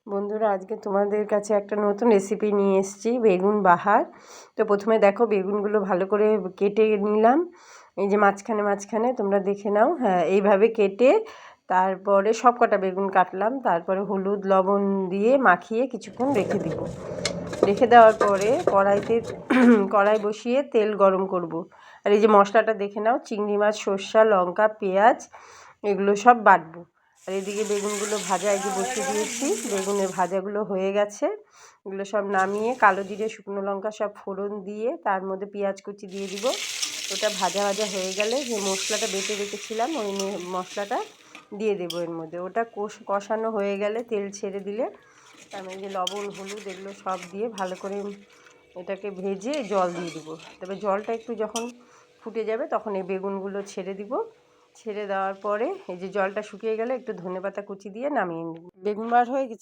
বন্ধুরা, আজকে তোমাদের কাছে একটা নতুন রেসিপি নিয়ে এসেছি, বেগুন বাহার। তো প্রথমে দেখো, বেগুনগুলো ভালো করে কেটে নিলাম। এই যে মাঝখানে মাঝখানে তোমরা দেখে নাও। হ্যাঁ, এইভাবে কেটে তারপরে সব কটা বেগুন কাটলাম। তারপরে হলুদ লবণ দিয়ে মাখিয়ে কিছুক্ষণ রেখে দিব। রেখে দেওয়ার পরে কড়াই বসিয়ে তেল গরম করব। আর এই যে মশলাটা দেখে নাও, চিংড়ি মাছ, সর্ষা, লঙ্কা, পেঁয়াজ এগুলো সব বাটবো। আর এদিকে বেগুনগুলো ভাজা এই যে বসিয়ে দিয়েছি, বেগুনের ভাজাগুলো হয়ে গেছে। এগুলো সব নামিয়ে কালো জিরে, শুকনো লঙ্কা সব ফোড়ন দিয়ে তার মধ্যে পেঁয়াজ কুচি দিয়ে দিব। ওটা ভাজা ভাজা হয়ে গেলে যে মশলাটা বেটে রেখেছিলাম ওই মশলাটা দিয়ে দেবো এর মধ্যে। ওটা কষানো হয়ে গেলে তেল ছেড়ে দিলে তারপরে যে লবণ হলুদ এগুলো সব দিয়ে ভালো করে এটাকে ভেজে জল দিয়ে দেবো। তবে জলটা একটু যখন ফুটে যাবে তখন এই বেগুনগুলো ছেড়ে দিব। ছেড়ে দেওয়ার পরে এই যে জলটা শুকিয়ে গেলে একটু ধনেপাতা কুচি দিয়ে নামিয়ে নিব। বেগুন বার হয়ে গেছে।